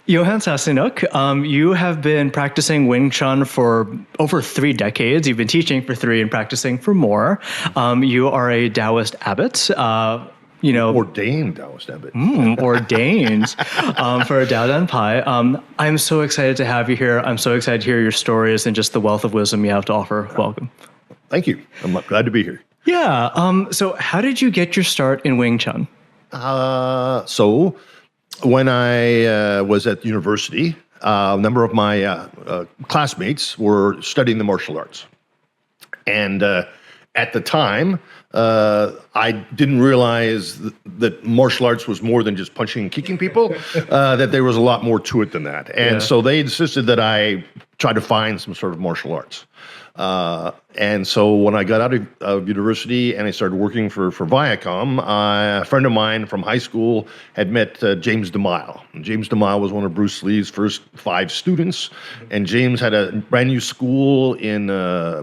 Johan Sassinuk, you have been practicing Wing Chun for over 3 decades. You've been teaching for 3 and practicing for more. You are a Taoist abbot. Ordained Taoist abbot. Ordained for a Dao Dan Pai. I'm so excited to have you here. I'm so excited to hear your stories and just the wealth of wisdom you have to offer. Welcome. Thank you. I'm glad to be here. Yeah. So how did you get your start in Wing Chun? So when I was at university, a number of my classmates were studying the martial arts. And at the time, I didn't realize that martial arts was more than just punching and kicking people, that there was a lot more to it than that. And so they insisted that I try to find some sort of martial arts. And so when I got out of university and I started working for Viacom, a friend of mine from high school had met James DeMille. And James DeMille was one of Bruce Lee's first 5 students. And James had a brand new school in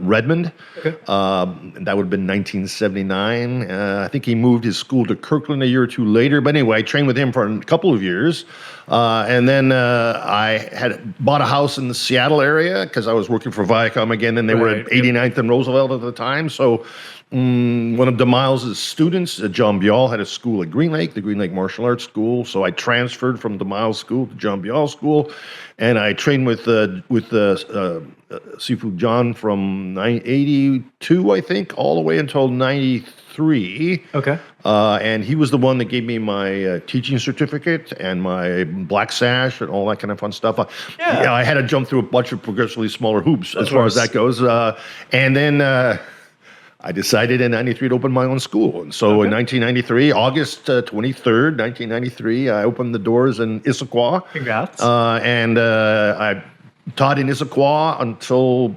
Redmond. Okay. And that would have been 1979. I think he moved his school to Kirkland a year or 2 later. But anyway, I trained with him for a couple of years. And then I had bought a house in the Seattle area because I was working for Viacom again, and they were at 89th and Roosevelt at the time. So one of DeMille's students, John Bial, had a school at Green Lake, the Green Lake Martial Arts School. So I transferred from DeMille's school to John Bial School, and I trained with Sifu John from 1982, I think, all the way until 93. Okay. And he was the one that gave me my teaching certificate and my black sash and all that kind of fun stuff. I had to jump through a bunch of progressively smaller hoops as far as that goes. And then I decided in 93 to open my own school. And so in 1993, August 23rd, 1993, I opened the doors in Issaquah. Congrats. And I taught in Issaquah until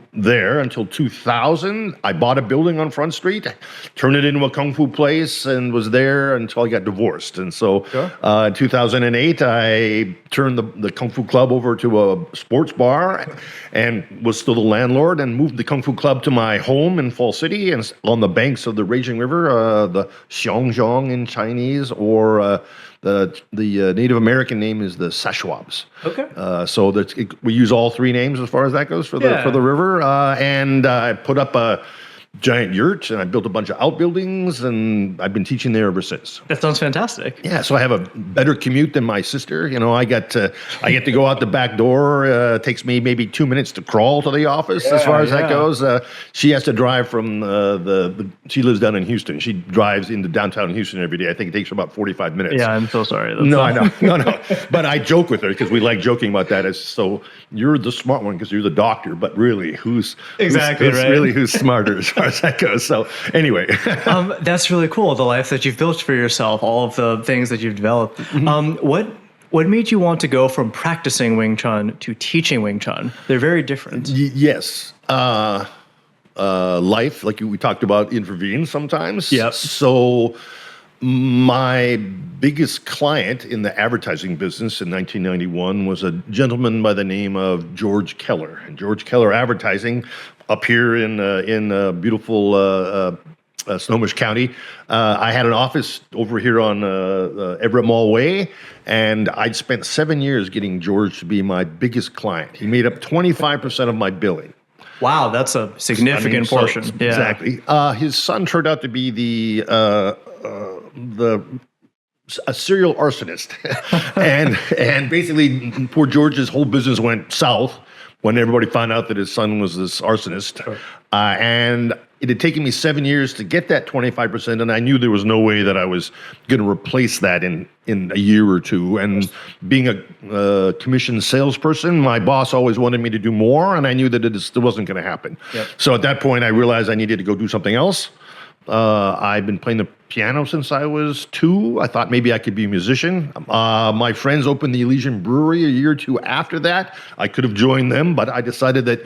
2000. I bought a building on Front Street, turned it into a Kung Fu place, and was there until I got divorced. And so in 2008, I turned the Kung Fu Club over to a sports bar and was still the landlord, and moved the Kung Fu Club to my home in Fall City and on the banks of the raging river, the Xiongjiang in Chinese, or the Native American name is the Sasquatch. Okay. So we use all 3 names as far as that goes for the river. And I put up a giant yurt, and I built a bunch of outbuildings, and I've been teaching there ever since. That sounds fantastic. Yeah, so I have a better commute than my sister. You know, I get to go out the back door. It takes me maybe 2 minutes to crawl to the office as far as that goes. She has to drive from she lives down in Houston. She drives into downtown Houston every day. I think it takes her about 45 minutes. Yeah, I'm so sorry. I know. No. But I joke with her because we like joking about that. So you're the smart one because you're the doctor, but really, who's smarter as far as that goes. So anyway. That's really cool, the life that you've built for yourself, all of the things that you've developed. What made you want to go from practicing Wing Chun to teaching Wing Chun? They're very different. Yes. Life, like we talked about, intervenes sometimes. Yep. So my biggest client in the advertising business in 1991 was a gentleman by the name of George Keller. And George Keller Advertising up here in beautiful Snohomish County. I had an office over here on Everett Mall Way, and I'd spent 7 years getting George to be my biggest client. He made up 25% of my billing. Wow, that's a significant portion. Exactly. His son turned out to be a serial arsonist, and basically poor George's whole business went south when everybody found out that his son was this arsonist. Sure. And it had taken me 7 years to get that 25%, and I knew there was no way that I was going to replace that in a year or two. And being a commissioned salesperson, my boss always wanted me to do more, and I knew that it wasn't going to happen. Yep. So at that point, I realized I needed to go do something else. I've been playing the piano since I was 2. I thought maybe I could be a musician. My friends opened the Elysian Brewery a year or 2 after that. I could have joined them, but I decided that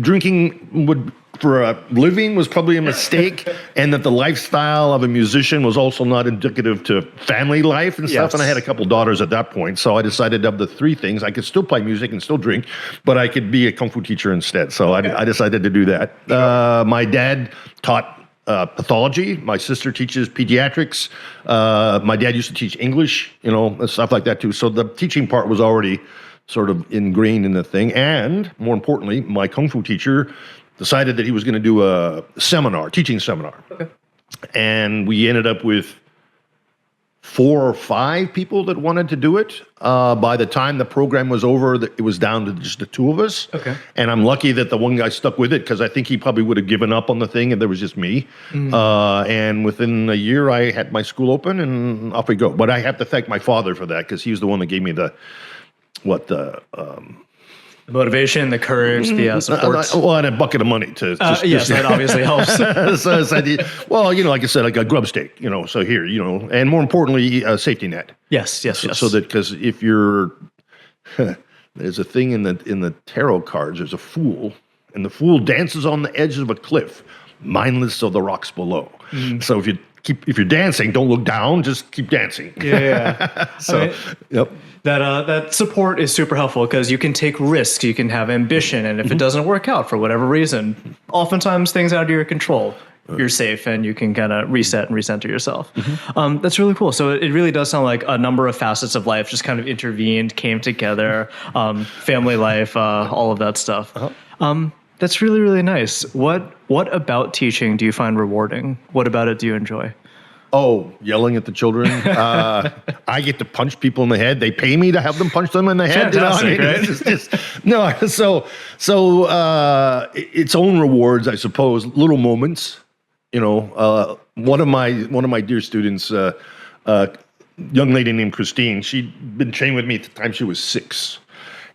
drinking for a living was probably a mistake, and that the lifestyle of a musician was also not indicative to family life and stuff. Yes. And I had a couple daughters at that point, so I decided of the 3 things, I could still play music and still drink, but I could be a Kung Fu teacher instead. So I decided to do that. Sure. My dad taught pathology. My sister teaches pediatrics. My dad used to teach English, and stuff like that too. So the teaching part was already sort of ingrained in the thing. And more importantly, my kung fu teacher decided that he was going to do a teaching seminar. Okay. And we ended up with 4 or 5 people that wanted to do it. By the time the program was over, it was down to just the 2 of us. Okay. And I'm lucky that the one guy stuck with it, because I think he probably would have given up on the thing if there was just me. And within a year, I had my school open, and off we go. But I have to thank my father for that, because he's the one that gave me the motivation, the courage, the support. And a bucket of money to. Yes, that obviously helps. So like I said, like a grub stake, so here, and more importantly, a safety net. Yes. So that, because if you're, there's a thing in the tarot cards, there's a fool, and the fool dances on the edge of a cliff, mindless of the rocks below. So if you're dancing, don't look down, just keep dancing. Yeah. So, yep. That support is super helpful, because you can take risks, you can have ambition, and if it doesn't work out for whatever reason, oftentimes things out of your control, you're safe and you can kind of reset and recenter yourself. That's really cool. So it really does sound like a number of facets of life just kind of intervened, came together, family life, all of that stuff. That's really, really nice. What about teaching do you find rewarding? What about it do you enjoy? Oh, yelling at the children. I get to punch people in the head. They pay me to have them punch them in the head. Fantastic, right? Its own rewards, I suppose. Little moments. One of my dear students, young lady named Christine. She'd been training with me at the time she was 6.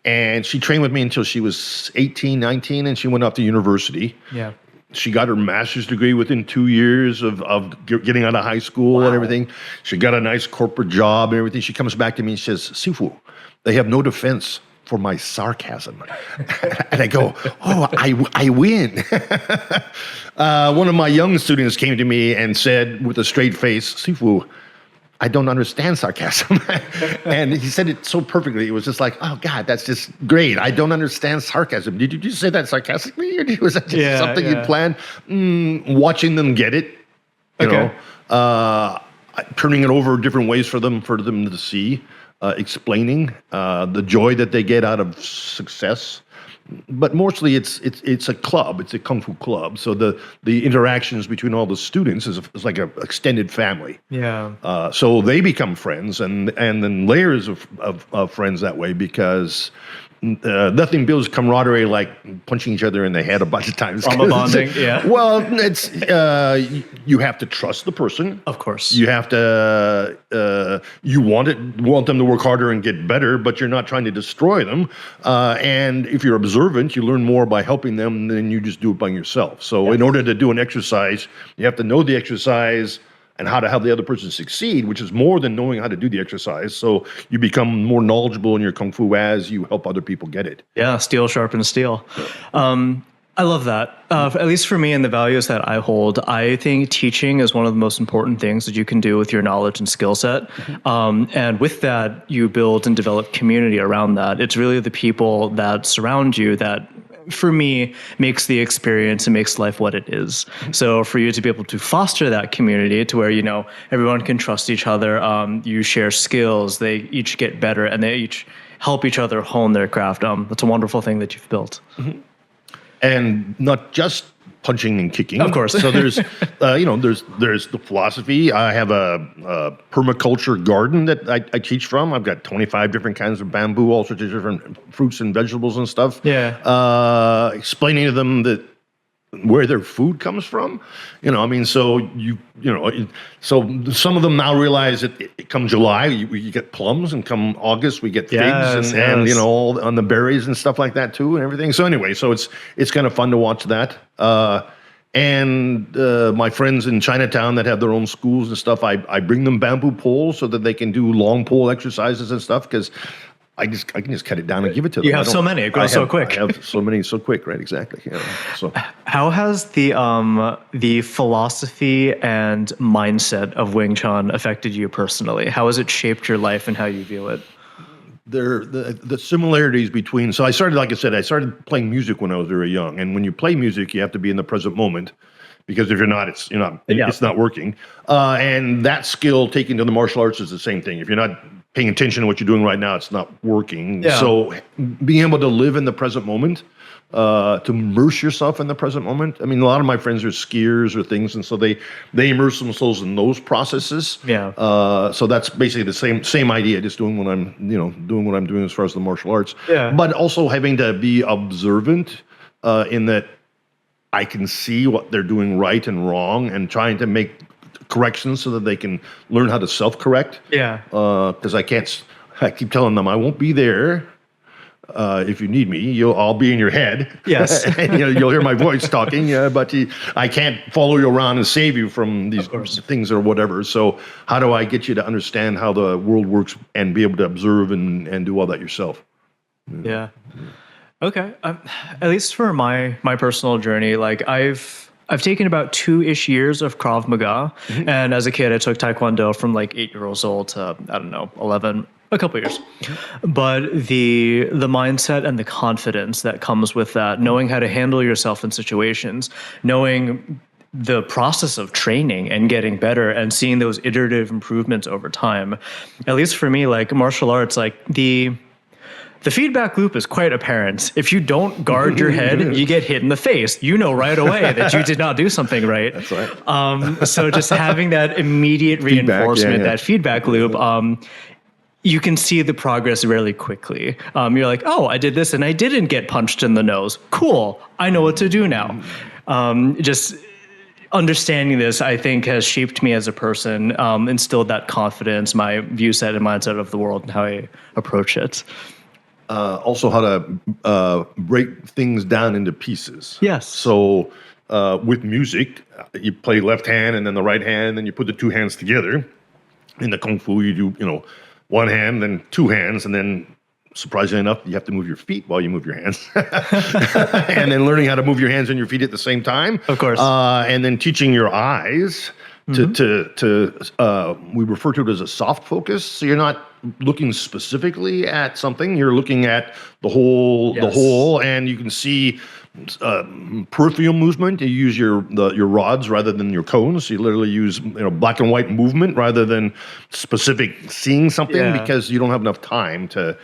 And she trained with me until she was 18, 19, and she went off to university. Yeah. She got her master's degree within 2 years of getting out of high school and everything. She got a nice corporate job and everything. She comes back to me and says, Sifu, they have no defense for my sarcasm. And I go, oh, I win. One of my young students came to me and said with a straight face, Sifu, I don't understand sarcasm. And he said it so perfectly. It was just like, oh, God, that's just great. I don't understand sarcasm. Did you just say that sarcastically? Or was that just something you'd planned? Watching them get it, turning it over different ways for them to see, explaining the joy that they get out of success. But mostly it's a club. It's a kung fu club. So the interactions between all the students is like an extended family. Yeah. So they become friends, and then layers of friends that way, because nothing builds camaraderie like punching each other in the head a bunch of times. Trauma bonding, yeah. Well, it's you have to trust the person. Of course. You have to you want them to work harder and get better, but you're not trying to destroy them. And if you're observant, you learn more by helping them than you just do it by yourself. So in order to do an exercise, you have to know the exercise and how to have the other person succeed, which is more than knowing how to do the exercise. So you become more knowledgeable in your kung fu as you help other people get it. Yeah, steel sharpens steel. I love that. At least for me and the values that I hold, I think teaching is one of the most important things that you can do with your knowledge and skill set. And with that, you build and develop community around that. It's really the people that surround you that, for me, makes the experience and makes life what it is. So for you to be able to foster that community to where, everyone can trust each other, you share skills, they each get better, and they each help each other hone their craft. That's a wonderful thing that you've built. And not just punching and kicking. Of course. So there's the philosophy. I have a permaculture garden that I teach from. I've got 25 different kinds of bamboo, all sorts of different fruits and vegetables and stuff. Yeah. Explaining to them that where their food comes from. So so some of them now realize that come July, we get plums, and come August, we get figs and all on the berries and stuff like that too, and everything. So anyway, so it's kind of fun to watch that. And my friends in Chinatown that have their own schools and stuff, I bring them bamboo poles so that they can do long pole exercises and stuff, because I can just cut it down and give it to them. You have so many; it grows so quick. I have so many so quick, right? Exactly. So, how has the philosophy and mindset of Wing Chun affected you personally? How has it shaped your life and how you view it? The similarities between. So I started, like I said, I started playing music when I was very young, and when you play music, you have to be in the present moment, because if you're not, Yeah. it's not working. And that skill taken to the martial arts is the same thing. If you're not paying attention to what you're doing right now, it's not working. Yeah. So being able to live in the present moment, to immerse yourself in the present moment. I mean, a lot of my friends are skiers or things, and so they immerse themselves in those processes. Yeah. So that's basically the same idea, just doing what I'm doing as far as the martial arts. Yeah. But also having to be observant, in that I can see what they're doing right and wrong, and trying to make corrections so that they can learn how to self-correct. Yeah. Because I keep telling them I won't be there. If you need me, I'll be in your head. Yes. And, you'll hear my voice talking, but I can't follow you around and save you from these things or whatever. So how do I get you to understand how the world works and be able to observe and do all that yourself? Yeah. Okay. At least for my personal journey, like I've taken about 2-ish years of Krav Maga, and as a kid, I took Taekwondo from like 8 years old to 11, a couple years. But the mindset and the confidence that comes with that, knowing how to handle yourself in situations, knowing the process of training and getting better and seeing those iterative improvements over time. At least for me, like martial arts, like the feedback loop is quite apparent. If you don't guard your head, you get hit in the face. You know right away that you did not do something right. That's right. So just having that immediate reinforcement, that feedback loop, you can see the progress really quickly. You're like, oh, I did this and I didn't get punched in the nose. Cool. I know what to do now. Just understanding this, I think, has shaped me as a person, instilled that confidence, my view set and mindset of the world and how I approach it. Also how to break things down into pieces. Yes. So with music, you play left hand and then the right hand, and then you put the two hands together. In the Kung Fu, you do, one hand, then two hands, and then surprisingly enough, you have to move your feet while you move your hands. And then learning how to move your hands and your feet at the same time. Of course. And then teaching your eyes to we refer to it as a soft focus. So you're not looking specifically at something, you're looking at the whole, and you can see peripheral movement. You use your rods rather than your cones. So you literally use black and white movement rather than specific seeing something, because you don't have enough time to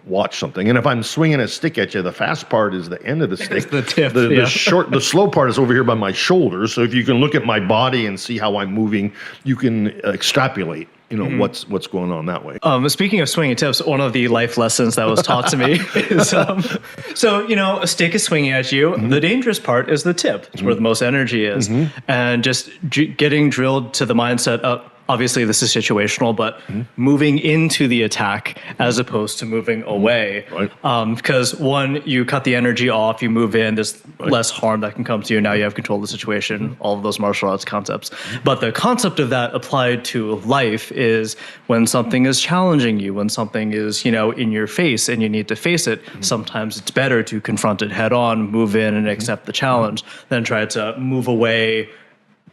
watch something. And if I'm swinging a stick at you, the fast part is the end of the stick. It's the tip. The slow part is over here by my shoulder. So if you can look at my body and see how I'm moving, you can extrapolate what's going on that way. Speaking of swinging tips, one of the life lessons that was taught to me is, a stick is swinging at you. The dangerous part is the tip. It's where the most energy is. And just getting drilled to the mindset of, obviously this is situational, but moving into the attack as opposed to moving away. Right. Because one, you cut the energy off, you move in, there's less harm that can come to you. Now you have control of the situation, all of those martial arts concepts. But the concept of that applied to life is when something is challenging you, when something is, in your face and you need to face it, sometimes it's better to confront it head on, move in and accept the challenge than try to move away,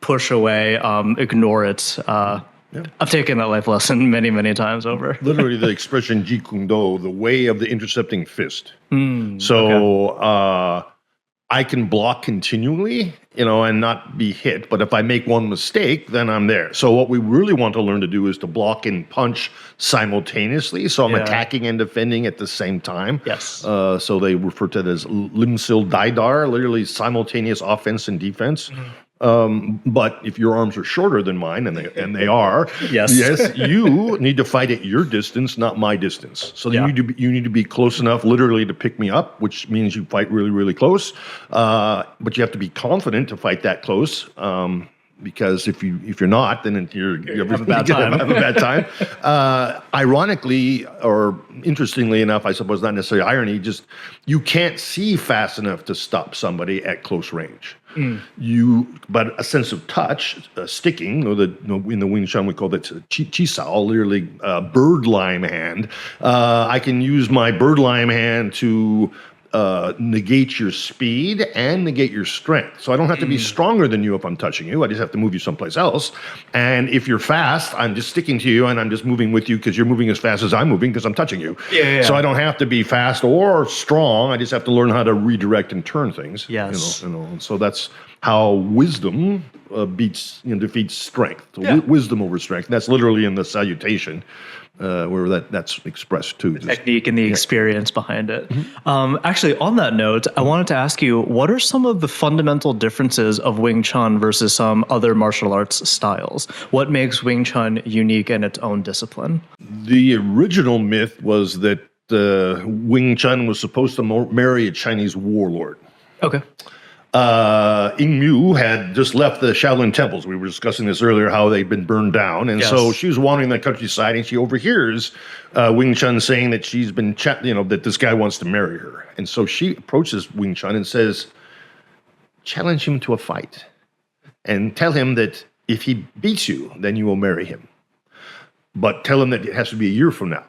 push away, ignore it. I've taken that life lesson many, many times over. Literally the expression Jeet Kune Do, the way of the intercepting fist. I can block continually, and not be hit. But if I make one mistake, then I'm there. So what we really want to learn to do is to block and punch simultaneously. So I'm attacking and defending at the same time. Yes. So they refer to it as Lim Sil Dai Dar, literally simultaneous offense and defense. But if your arms are shorter than mine, and they are, yes, you need to fight at your distance, not my distance. So you need to be close enough, literally, to pick me up, which means you fight really, really close. But you have to be confident to fight that close. Because if you're not, then you have a bad time. Have a bad time. Ironically, or interestingly enough, I suppose not necessarily irony, just you can't see fast enough to stop somebody at close range. But a sense of touch, sticking, or in the Wing Chun we call it chi sao, literally bird lime hand. I can use my bird lime hand to negate your speed and negate your strength. So I don't have to be stronger than you if I'm touching you. I just have to move you someplace else. And if you're fast, I'm just sticking to you and I'm just moving with you because you're moving as fast as I'm moving because I'm touching you. Yeah. So I don't have to be fast or strong. I just have to learn how to redirect and turn things. Yes. And so that's how wisdom defeats strength. So Yeah. wisdom over strength. And that's literally in the salutation. Where that's expressed too. Technique and the experience behind it. Actually, on that note, I wanted to ask you, what are some of the fundamental differences of Wing Chun versus some other martial arts styles? What makes Wing Chun unique in its own discipline? The original myth was that Wing Chun was supposed to marry a Chinese warlord. Okay. Ying Mu had just left the Shaolin temples. We were discussing this earlier, how they'd been burned down. And so she was wandering the countryside and she overhears Wing Chun saying that she's been, that this guy wants to marry her. And so she approaches Wing Chun and says, challenge him to a fight and tell him that if he beats you, then you will marry him. But tell him that it has to be a year from now.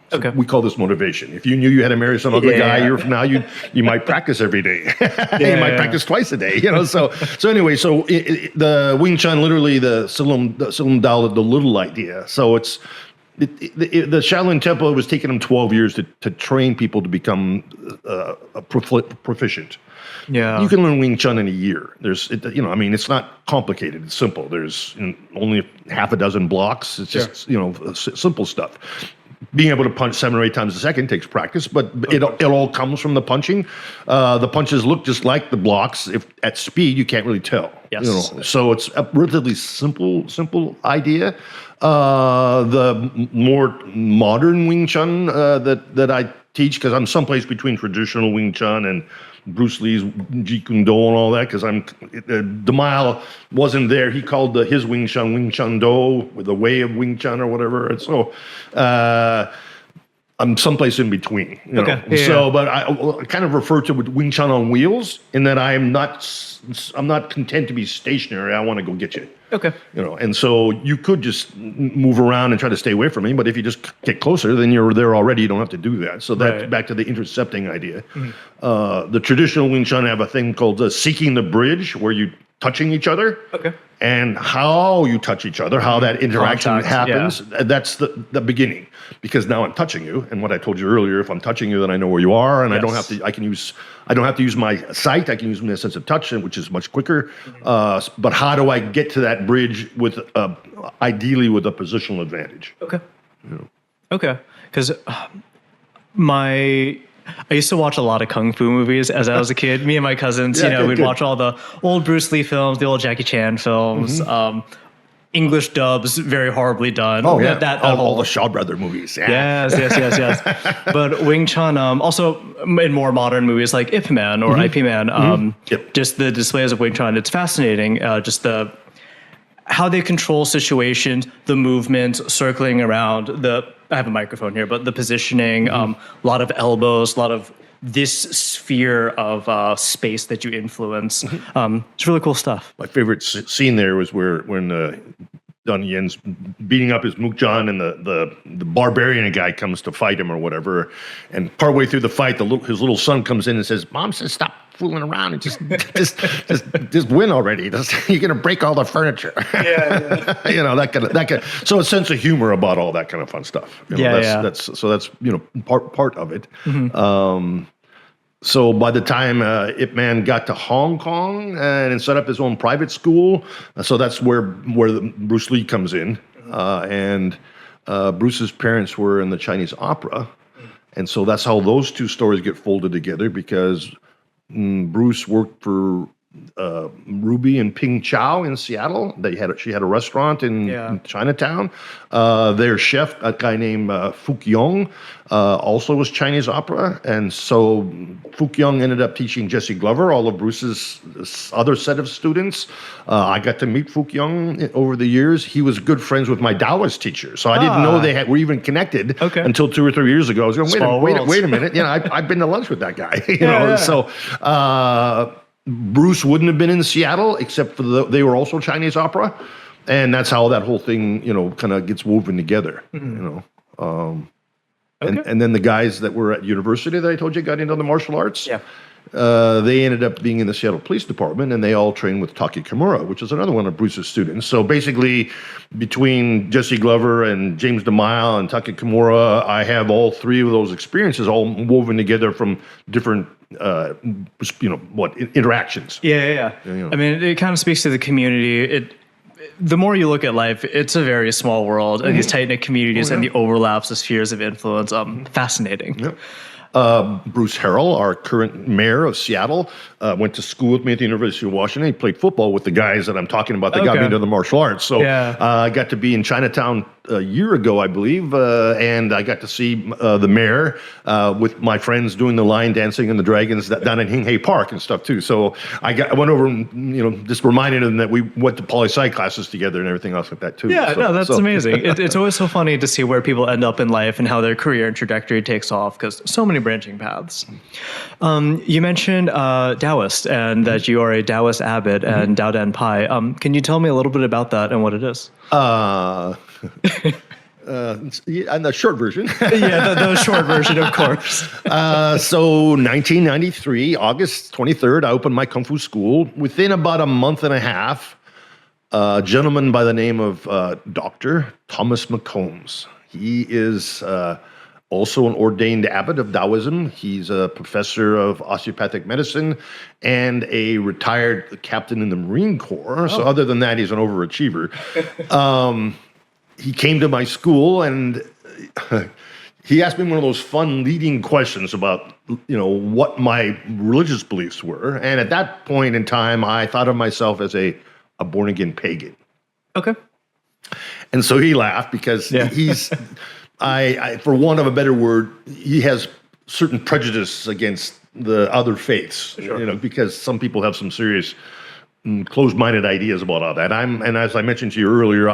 So Okay. we call this motivation. If you knew you had to marry some ugly guy a year from now, you might practice every day. You might practice twice a day. So anyway, the Wing Chun, literally the Silum Dao, the little idea. So it's the Shaolin Temple. It was taking them 12 years to train people to become proficient. Yeah. You can learn Wing Chun in a year. It's not complicated. It's simple. There's only half a dozen blocks. It's just simple stuff. Being able to punch 7 or 8 times a second takes practice, but it all comes from the punching. The punches look just like the blocks. If at speed, you can't really tell. Yes. So it's a relatively simple idea. The more modern Wing Chun that I teach, because I'm someplace between traditional Wing Chun and Bruce Lee's Jeet Kune Do and all that, because DeMille wasn't there. He called his Wing Chun Do, with the way of Wing Chun or whatever. And so I'm someplace in between. Okay. But I kind of refer to with Wing Chun on wheels in that I'm not content to be stationary. I want to go get you. Okay. And so you could just move around and try to stay away from me, but if you just get closer, then you're there already. You don't have to do that. So that's back to the intercepting idea. The traditional Wing Chun have a thing called seeking the bridge, where you touching each other. Okay. And how you touch each other, how that interaction happens, that's the beginning. Because now I'm touching you, and what I told you earlier, if I'm touching you, then I know where you are, and I don't have to use my sight. I can use my sense of touch, which is much quicker. But how do I get to that bridge ideally with a positional advantage? Okay. Okay. Because I used to watch a lot of kung fu movies as I was a kid. Me and my cousins, we'd watch all the old Bruce Lee films, the old Jackie Chan films, English dubs, very horribly done. Oh yeah, all the Shaw Brother movies. Yeah. Yes. But Wing Chun, also in more modern movies like Ip Man or IP Man, just the displays of Wing Chun, it's fascinating. Just how they control situations, the movement, circling around I have a microphone here, but the positioning, a lot of elbows, a lot of this sphere of space that you influence. It's really cool stuff. My favorite scene there was when Don Yen's beating up his Mukjan, and the barbarian guy comes to fight him or whatever. And partway through the fight, his little son comes in and says, "Mom says stop fooling around and just win already. You're gonna break all the furniture." Yeah. That kind of. So a sense of humor about all that kind of fun stuff. That's part of it. So by the time Ip Man got to Hong Kong and set up his own private school, so that's where Bruce Lee comes in, and Bruce's parents were in the Chinese opera, and so that's how those two stories get folded together, because Bruce worked for Ruby and Ping Chow in Seattle. She had a restaurant in Chinatown. Their chef, a guy named Fuk Yong, also was Chinese opera, and so Fuk Yong ended up teaching Jesse Glover, all of Bruce's other set of students. I got to meet Fuk Yong over the years. He was good friends with my Taoist teacher, so I didn't know they were even connected until 2 or 3 years ago. I was going, wait a minute, I've been to lunch with that guy, So. Bruce wouldn't have been in Seattle except for they were also Chinese opera, and that's how that whole thing, kind of gets woven together. Okay. And then the guys that were at university that I told you got into the martial arts, Yeah. they ended up being in the Seattle Police Department, and they all trained with Taki Kimura, which is another one of Bruce's students. So basically, between Jesse Glover and James DeMille and Taki Kimura, I have all three of those experiences all woven together from different, interactions. Yeah. I mean, it kind of speaks to the community. The more you look at life, it's a very small world, and these tight-knit communities and the overlaps, the spheres of influence, fascinating. Yep. Bruce Harrell, our current mayor of Seattle, went to school with me at the University of Washington. He played football with the guys that I'm talking about that got me into the martial arts. So I got to be in Chinatown a year ago, I believe, and I got to see the mayor with my friends doing the line dancing and the dragons down in Hinghey Park and stuff too. So I went over and just reminded them that we went to poli-sci classes together and everything else like that too. Yeah, that's amazing. It's always so funny to see where people end up in life and how their career and trajectory takes off, because so many branching paths. You mentioned Taoist and that you are a Taoist abbot and Dao Dan Pai. Can you tell me a little bit about that and what it is? And the short version. The short version, of course. So 1993, August 23rd, I opened my Kung Fu school. Within about a month and a half, a gentleman by the name of Dr. Thomas McCombs. He is also an ordained abbot of Taoism. He's a professor of osteopathic medicine and a retired captain in the Marine Corps. So other than that, he's an overachiever. He came to my school and he asked me one of those fun leading questions about, what my religious beliefs were. And at that point in time, I thought of myself as a born-again pagan. Okay. And so he laughed because he's... I, for want of a better word, he has certain prejudice against the other faiths, because some people have some serious closed-minded ideas about all that. And as I mentioned to you earlier,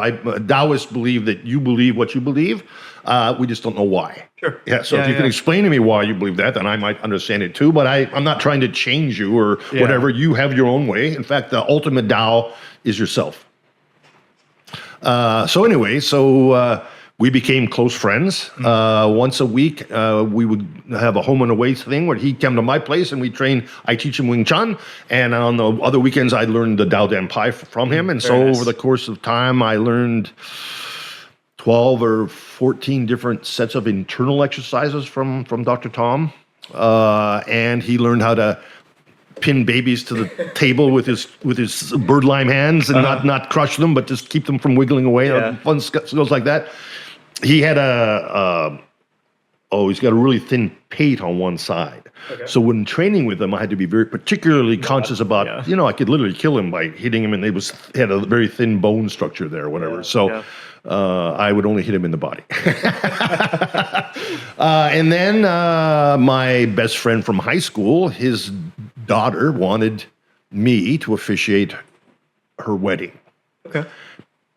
Taoists believe that you believe what you believe. We just don't know why. Sure. Yeah. So if you can explain to me why you believe that, then I might understand it too. But I'm not trying to change you or whatever. You have your own way. In fact, the ultimate Tao is yourself. We became close friends. Once a week, we would have a home and away thing where he'd come to my place and we'd train. I teach him Wing Chun. And on the other weekends, I learned the Dao Dan Pai from him. And over the course of time, I learned 12 or 14 different sets of internal exercises from Dr. Tom. And he learned how to pin babies to the table with his bird lime hands and not crush them, but just keep them from wiggling away. Fun skills like that. He had he's got a really thin pate on one side. Okay. So when training with him, I had to be very particularly conscious about, I could literally kill him by hitting him, and had a very thin bone structure there or whatever. I would only hit him in the body. And then my best friend from high school, his daughter wanted me to officiate her wedding. Okay.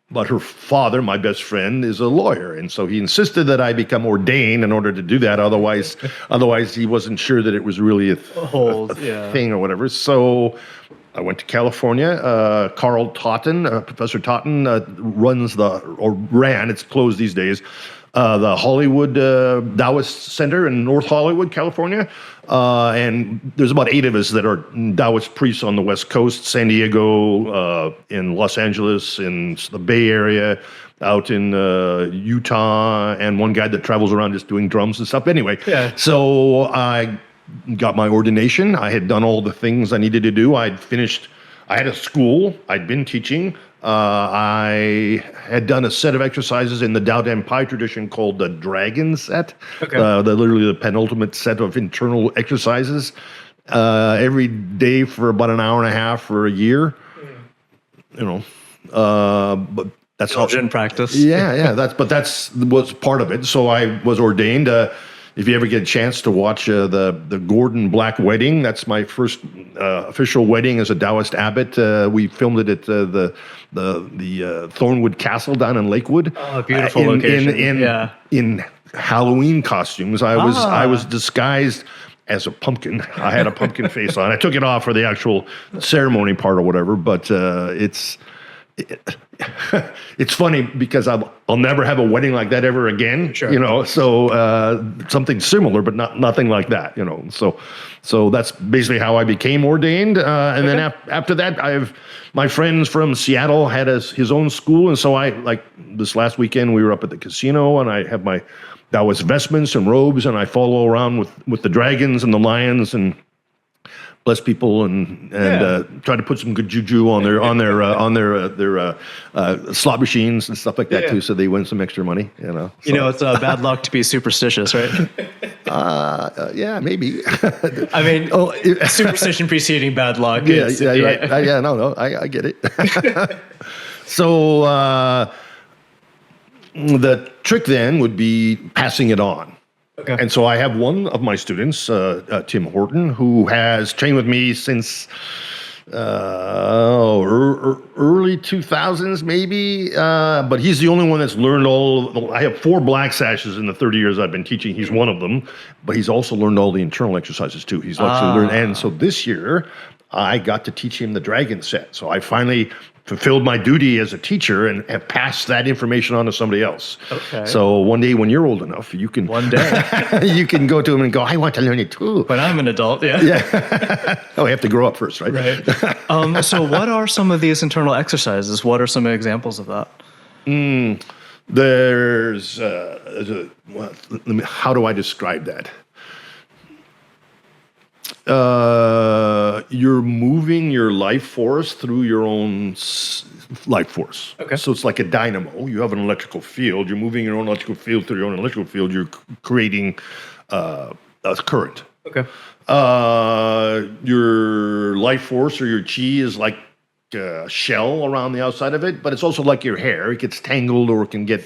But her father, my best friend, is a lawyer, and so he insisted that I become ordained in order to do that. Otherwise he wasn't sure that it was really a thing or whatever. So I went to California. Carl Totten, Professor Totten, ran, it's closed these days, the Hollywood Taoist Center in North Hollywood, California. And there's about 8 of us that are Taoist priests on the West Coast, San Diego, in Los Angeles, in the Bay Area, out in Utah, and one guy that travels around just doing drums and stuff. Anyway, so I got my ordination. I had done all the things I needed to do. I had a school. I'd been teaching. I had done a set of exercises in the Dao Dan Pai tradition called the Dragon Set. Okay. Literally the penultimate set of internal exercises every day for about an hour and a half for a year. But that's all in practice. Yeah. That was part of it. So I was ordained. If you ever get a chance to watch the Gordon Black wedding, that's my first official wedding as a Taoist abbot. We filmed it at the Thornwood Castle down in Lakewood. Oh, beautiful location. In Halloween costumes. I was disguised as a pumpkin. I had a pumpkin face on. I took it off for the actual ceremony part or whatever, but it's funny because I'll never have a wedding like that ever again. Sure. You know, so something similar, but nothing like that. You know, so that's basically how I became ordained. And then after that, my friends from Seattle had his own school, and so I like this last weekend we were up at the casino, and I have my Taoist vestments and robes, and I follow around with the dragons and the lions and bless people and try to put some good juju on their slot machines and stuff like that too, so they win some extra money. You know, you know, it's bad luck to be superstitious, right? Yeah, maybe. I mean, superstition preceding bad luck. No, I get it. So the trick then would be passing it on. Okay. And so I have one of my students, Tim Horton, who has trained with me since early 2000s, maybe. But he's the only one that's learned I have 4 black sashes in the 30 years I've been teaching. He's one of them, but he's also learned all the internal exercises too. He's actually learned, and so this year I got to teach him the dragon set. So I finally fulfilled my duty as a teacher and have passed that information on to somebody else. Okay. So one day when you're old enough, you can you can go to him and go, I want to learn it too. When I'm an adult, yeah. Oh, I have to grow up first, right? Right. So what are some of these internal exercises? What are some examples of that? There's how do I describe that? You're moving your life force through your own life force. Okay. So it's like a dynamo. You have an electrical field. You're moving your own electrical field through your own electrical field. You're creating a current. Okay. Your life force or your chi is like a shell around the outside of it, but it's also like your hair. It gets tangled or it can get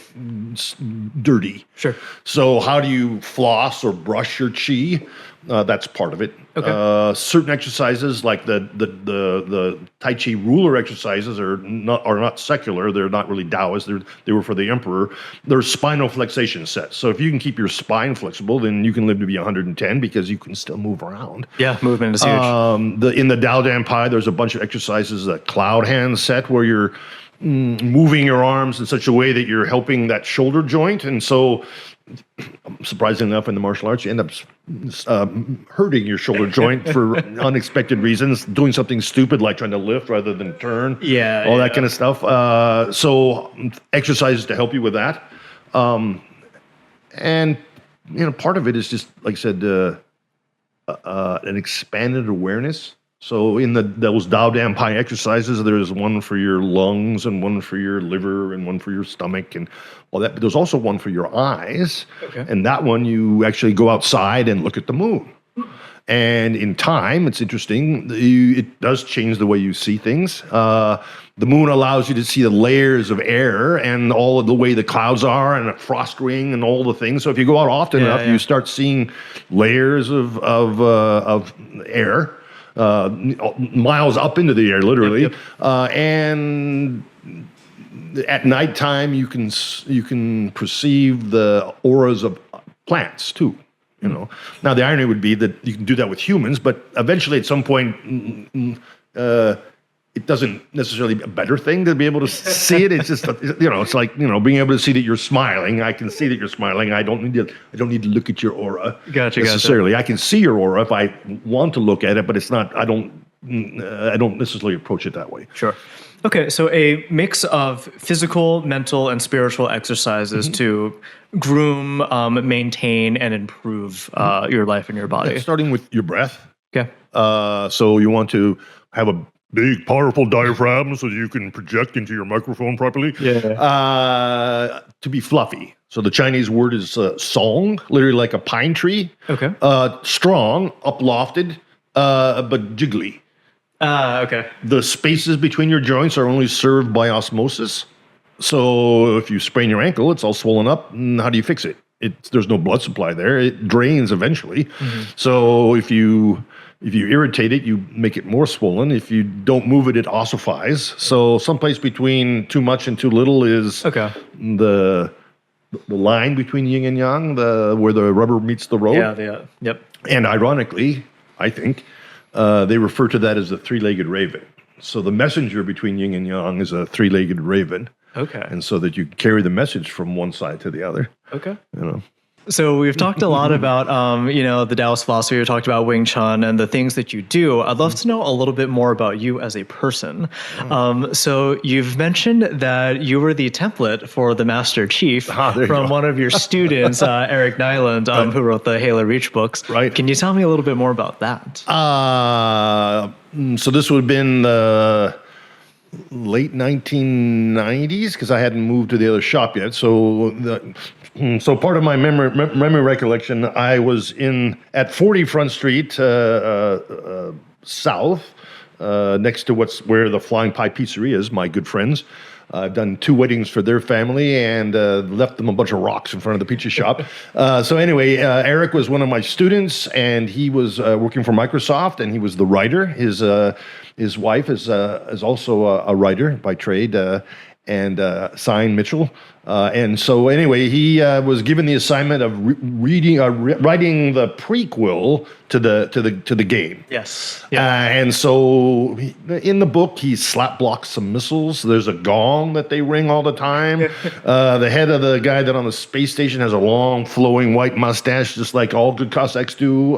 dirty. Sure. So how do you floss or brush your chi? That's part of it. Okay. Certain exercises like the Tai Chi ruler exercises are not secular. They're not really Taoist. They were for the emperor. They're spinal flexation sets. So if you can keep your spine flexible, then you can live to be 110 because you can still move around. Yeah, movement is huge. In the Dao Dan Pai, there's a bunch of exercises, a cloud hand set where you're moving your arms in such a way that you're helping that shoulder joint, and so surprisingly enough, in the martial arts, you end up hurting your shoulder joint for unexpected reasons, doing something stupid like trying to lift rather than turn, all that kind of stuff. So exercises to help you with that. And, part of it is just, like I said, an expanded awareness. So in those Dao Dan Pai exercises, there's one for your lungs and one for your liver and one for your stomach and all that. But there's also one for your eyes. Okay. And that one, you actually go outside and look at the moon. And in time, it's interesting, it does change the way you see things. The moon allows you to see the layers of air and all of the way the clouds are and a frost ring and all the things. So if you go out often enough, you start seeing layers of air. Miles up into the air, literally. Yep. And at nighttime, you can perceive the auras of plants too. Now the irony would be that you can do that with humans, but eventually, at some point, it doesn't necessarily be a better thing to be able to see it. It's just, it's like, being able to see that you're smiling. I can see that you're smiling. I don't need to look at your aura necessarily. I can see your aura if I want to look at it, but it's not, I don't necessarily approach it that way. Sure. Okay, so a mix of physical, mental, and spiritual exercises to groom, maintain, and improve your life and your body. Starting with your breath. Okay. So you want to have a big, powerful diaphragm so that you can project into your microphone properly. Yeah. To be fluffy. So the Chinese word is song, literally like a pine tree. Okay. Strong, uplofted, but jiggly. Okay. The spaces between your joints are only served by osmosis. So if you sprain your ankle, it's all swollen up. How do you fix it? There's no blood supply there. It drains eventually. Mm-hmm. So if you irritate it, you make it more swollen. If you don't move it, it ossifies. So someplace between too much and too little is the line between yin and yang, where the rubber meets the road. Yep. And ironically, I think, they refer to that as the three-legged raven. So the messenger between yin and yang is a three-legged raven. Okay. And so that you carry the message from one side to the other. Okay. You know. So we've talked a lot about, the Taoist philosophy. We talked about Wing Chun and the things that you do. I'd love to know a little bit more about you as a person. So you've mentioned that you were the template for the Master Chief from one of your students, Eric Nyland, who wrote the Halo Reach books. Right. Can you tell me a little bit more about that? So this would have been the late 1990s because I hadn't moved to the other shop yet. So part of my memory recollection, I was at 40 Front Street South, next to where the Flying Pie Pizzeria is. My good friends. I've done 2 weddings for their family and left them a bunch of rocks in front of the pizza shop. So anyway, Eric was one of my students, and he was working for Microsoft, and he was the writer. His wife is also a writer by trade, and Sign Mitchell. And so anyway, he was given the assignment of writing the prequel to the game. Yes. And so in the book, he slap blocks some missiles. There's a gong that they ring all the time. The head of the guy that on the space station has a long, flowing white mustache, just like all good Cossacks do.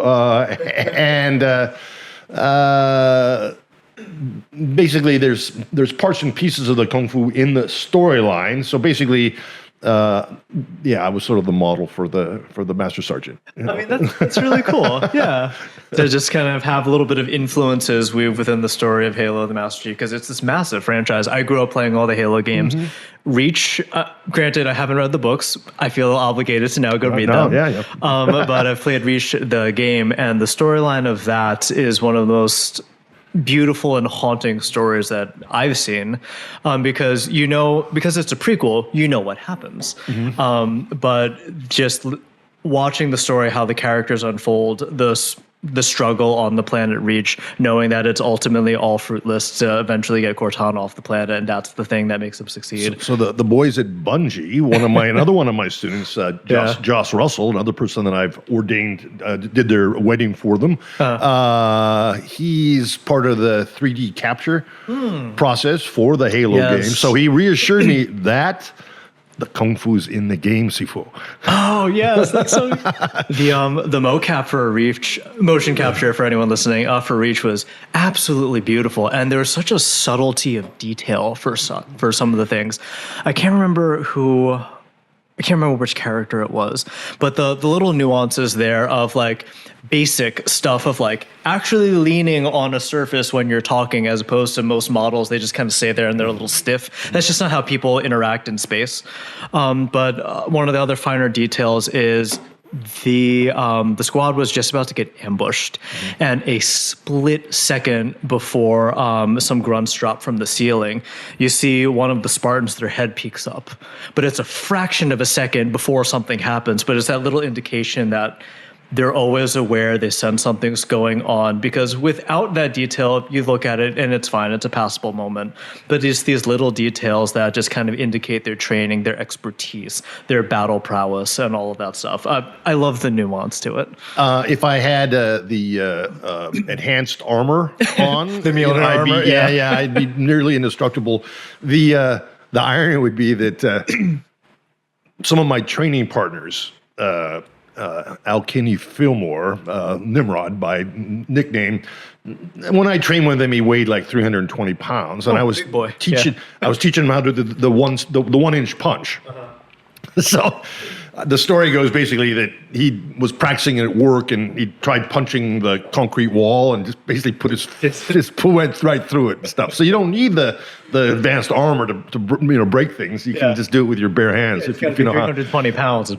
Basically, there's parts and pieces of the kung fu in the storyline. So basically, I was sort of the model for the Master Sergeant. You know? I mean, that's really cool. Yeah, to just kind of have a little bit of influences within the story of Halo: The Master Chief, because it's this massive franchise. I grew up playing all the Halo games. Reach, granted, I haven't read the books. I feel obligated to now go read them. Yeah. But I've played Reach, the game, and the storyline of that is one of the most beautiful and haunting stories that I've seen, because it's a prequel, you know what happens. But just watching the story, how the characters unfold, the struggle on the planet Reach, knowing that it's ultimately all fruitless to eventually get Cortana off the planet, and that's the thing that makes them succeed. So the boys at Bungie, another one of my students, Joss Russell, another person that I've ordained, did their wedding for them. He's part of the 3D capture process for the Halo game. So he reassured me that the kung fu's in the game, Sifu. Oh yes, that's so. The mocap for Reach, motion capture for anyone listening, for Reach was absolutely beautiful, and there was such a subtlety of detail for some of the things. I can't remember which character it was, but the little nuances there of like basic stuff of like actually leaning on a surface when you're talking, as opposed to most models, they just kind of stay there and they're a little stiff. That's just not how people interact in space. But one of the other finer details is the squad was just about to get ambushed, and a split second before some grunts drop from the ceiling, you see one of the Spartans, their head peeks up, but it's a fraction of a second before something happens. But it's that little indication that they're always aware, they sense something's going on, because without that detail, you look at it and it's fine, it's a passable moment. But it's these little details that just kind of indicate their training, their expertise, their battle prowess, and all of that stuff. I love the nuance to it. If I had the enhanced armor on, the Mjolnir armor, I'd be nearly indestructible. The irony would be that some of my training partners, Alkini Fillmore, Nimrod by nickname. When I trained with him, he weighed like 320 pounds, and I was teaching. I was teaching him how to do the 1 inch punch. So the story goes basically that he was practicing at work, and he tried punching the concrete wall, and just basically put his fist went right through it and stuff. So you don't need the advanced armor to break things. You can just do it with your bare hands. If you know 320 pounds.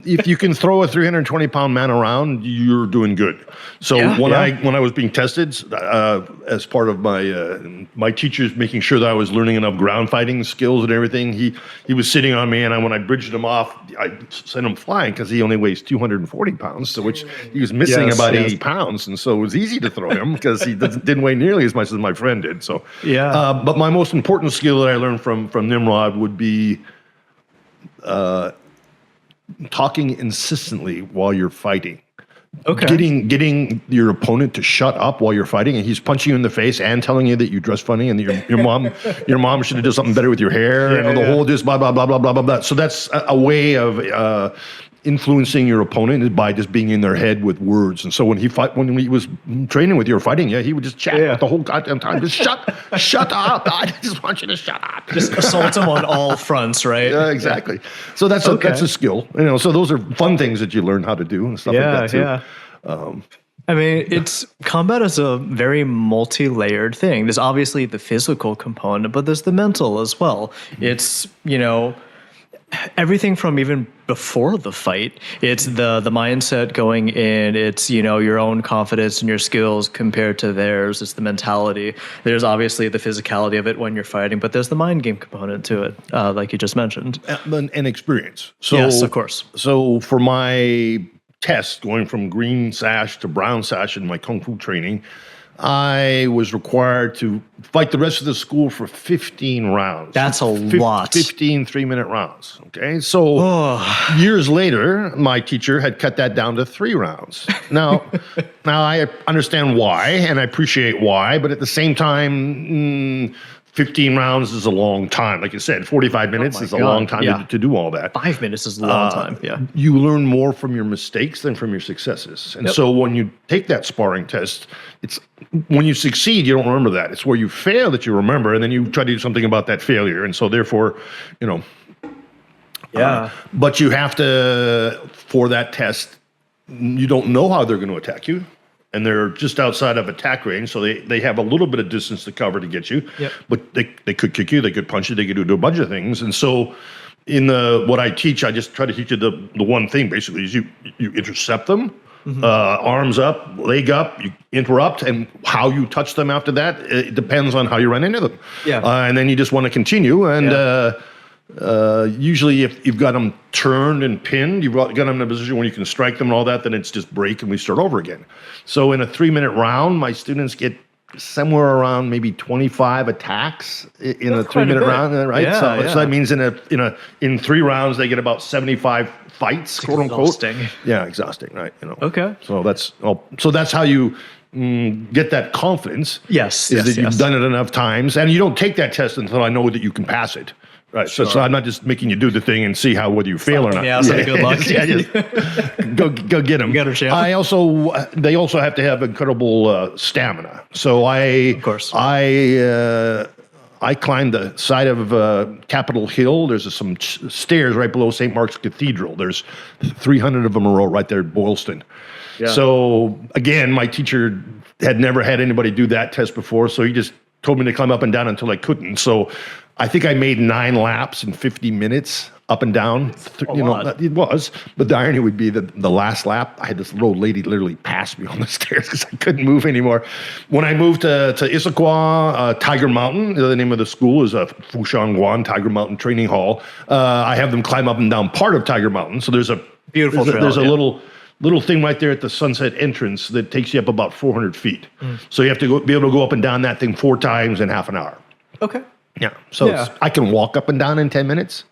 If you can throw a 320-pound man around, you're doing good. So when I was being tested, as part of my teachers making sure that I was learning enough ground fighting skills and everything, he was sitting on me, and when I bridged him off, I sent him flying because he only weighs 240 pounds, so which he was missing about 80 pounds, and so it was easy to throw him because he didn't weigh nearly as much as my friend did. So but my most important skill that I learned from Nimrod would be talking insistently while you're fighting. Okay. getting your opponent to shut up while you're fighting, and he's punching you in the face and telling you that you dress funny and that your mom should have done something better with your hair, and the whole just blah blah blah blah blah blah blah. So that's a way of influencing your opponent is by just being in their head with words. And so when he was training with you or fighting, he would just chat the whole goddamn time. Just shut up. I just want you to shut up. Just assault him on all fronts, right? Yeah, exactly. So that's a skill. So those are fun things that you learn how to do and stuff like that too. Yeah. I mean, combat is a very multi-layered thing. There's obviously the physical component, but there's the mental as well. It's, everything from even before the fight. It's the mindset going in. It's, your own confidence and your skills compared to theirs. It's the mentality. There's obviously the physicality of it when you're fighting, but there's the mind game component to it, like you just mentioned. And experience. So, yes, of course. So for my test, going from green sash to brown sash in my Kung Fu training, I was required to fight the rest of the school for 15 rounds. That's a lot. 15 3-minute rounds. Okay. So years later, my teacher had cut that down to 3 rounds. Now I understand why, and I appreciate why, but at the same time, 15 rounds is a long time. Like I said, 45 minutes is a long time to do all that. 5 minutes is a long time. Yeah. You learn more from your mistakes than from your successes. And so when you take that sparring test, it's when you succeed, you don't remember that. It's where you fail that you remember, and then you try to do something about that failure. And so therefore, but you have to, for that test, you don't know how they're going to attack you. And they're just outside of attack range, so they have a little bit of distance to cover to get you. Yep. But they could kick you, they could punch you, they could do a bunch of things. And so in what I teach, I just try to teach you the one thing, basically, is you intercept them, arms up, leg up, you interrupt, and how you touch them after that, it depends on how you run into them. Yeah. And then you just want to continue. And usually if you've got them turned and pinned, you've got them in a position where you can strike them and all that, then it's just break and we start over again. So in a 3-minute round, my students get somewhere around maybe 25 attacks in a 3-minute round, right? Yeah, so that means in 3 rounds they get about 75 fights, quote unquote. Yeah, exhausting, right? Okay. So that's how you get that confidence. Yes. That you've done it enough times, and you don't take that test until I know that you can pass it. Right, so I'm not just making you do the thing and see whether you fail or not. Yeah, good luck. Go get them. Get them, they also have to have incredible stamina. So I climbed the side of Capitol Hill. There's some stairs right below St. Mark's Cathedral. There's 300 of them in a row right there at Boylston. Yeah. So again, my teacher had never had anybody do that test before, so he just told me to climb up and down until I couldn't. So I think I made 9 laps in 50 minutes up and down. It was. But the irony would be that the last lap, I had this little lady literally pass me on the stairs because I couldn't move anymore. When I moved to Issaquah, Tiger Mountain, the name of the school is Fushanguan Tiger Mountain Training Hall. I have them climb up and down part of Tiger Mountain. So there's a beautiful trail. There's a little thing right there at the sunset entrance that takes you up about 400 feet. So you have to be able to go up and down that thing 4 times in half an hour. Okay. Yeah. So I can walk up and down in 10 minutes.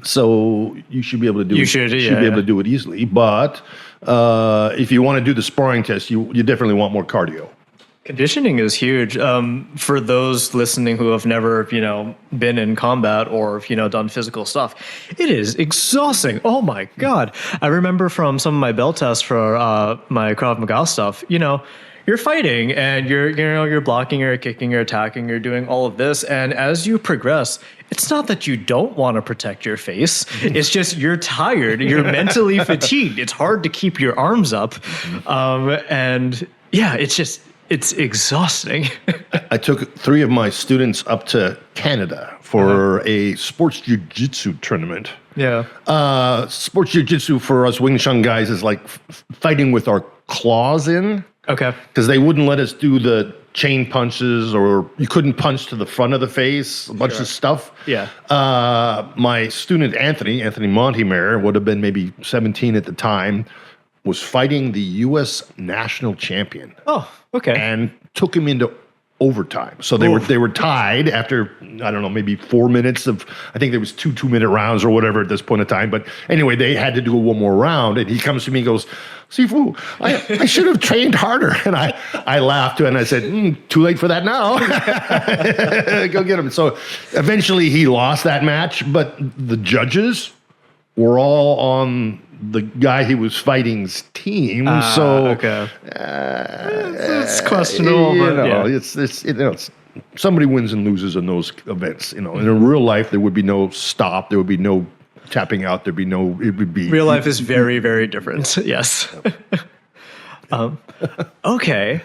So you should be able to do it. You should be able to do it easily. But if you want to do the sparring test, you definitely want more cardio. Conditioning is huge. For those listening who have never, been in combat or, done physical stuff, it is exhausting. Oh my God. I remember from some of my bell tests for my Krav Maga stuff, you're fighting and you're blocking, you're kicking, you're attacking, you're doing all of this. And as you progress, it's not that you don't want to protect your face. It's just you're tired. You're mentally fatigued. It's hard to keep your arms up. It's exhausting. I took 3 of my students up to Canada for a sports jiu-jitsu tournament. Yeah. Sports jiu-jitsu for us Wing Chun guys is like fighting with our claws in. Okay. Because they wouldn't let us do the chain punches, or you couldn't punch to the front of the face, a bunch of stuff. Yeah. My student, Anthony Montemare, would have been maybe 17 at the time, was fighting the U.S. national champion. Oh, okay. And took him into overtime. So they were tied after, I don't know, maybe 4 minutes of, I think there was 2-minute rounds or whatever at this point in time. But anyway, they had to do one more round, and he comes to me and goes, Sifu, I should have trained harder. And I laughed and I said, too late for that now. Go get him. So eventually he lost that match, but the judges were all on the guy he was fighting's team. Okay. It's questionable, but it's somebody wins and loses in those events. In real life, there would be no stop. There would be no tapping out. It would be real life is very, very different. Yes. Okay.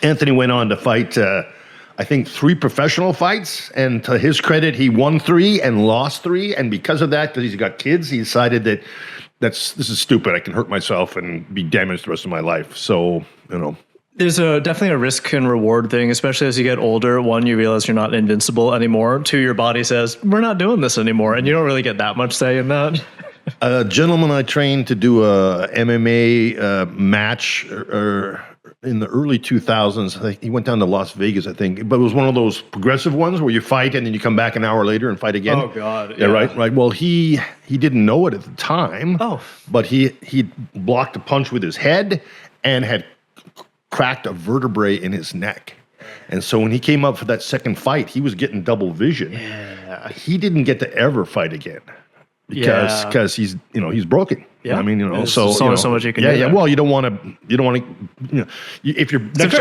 Anthony went on to fight, I think, 3 professional fights, and to his credit, he won 3 and lost 3. And because of that, because he's got kids, he decided that this is stupid. I can hurt myself and be damaged the rest of my life. So, There's definitely a risk and reward thing, especially as you get older. One, you realize you're not invincible anymore. 2, your body says, we're not doing this anymore. And you don't really get that much say in that. A gentleman I trained to do a MMA match in the early 2000s. I think he went down to Las Vegas, I think. But it was one of those progressive ones where you fight and then you come back an hour later and fight again. Oh, God. Yeah, right. Well, he didn't know it at the time. Oh. But he blocked a punch with his head and had cracked a vertebrae in his neck. And so when he came up for that second fight, he was getting double vision. Yeah. He didn't get to ever fight again because he's broken. Yeah. I mean, There's only so much you can do. Yeah. Well, you don't want to, if your neck's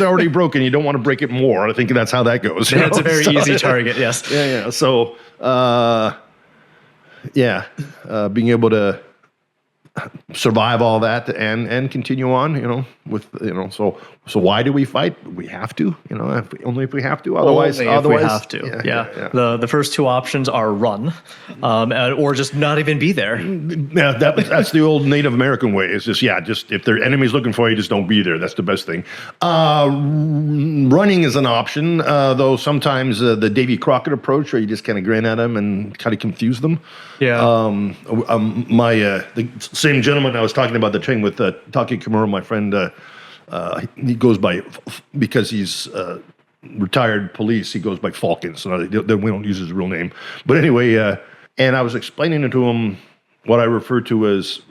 already broken, you don't want to break it more. I think that's how that goes. It's a very easy target. Yes. Yeah. So, being able to survive all that and continue on, so why do we fight? We have to, only if we have to. Otherwise, we have to. Yeah. The first 2 options are run, or just not even be there. Yeah, that's the old Native American way. It's just if their enemy's looking for you, just don't be there. That's the best thing. Running is an option, though sometimes the Davy Crockett approach, where you just kind of grin at them and kind of confuse them. Yeah. The same gentleman I was talking about the training with, Taki Kimura, my friend. He goes by, because he's retired police, he goes by Falcon, so we don't use his real name. But anyway, and I was explaining to him what I refer to as,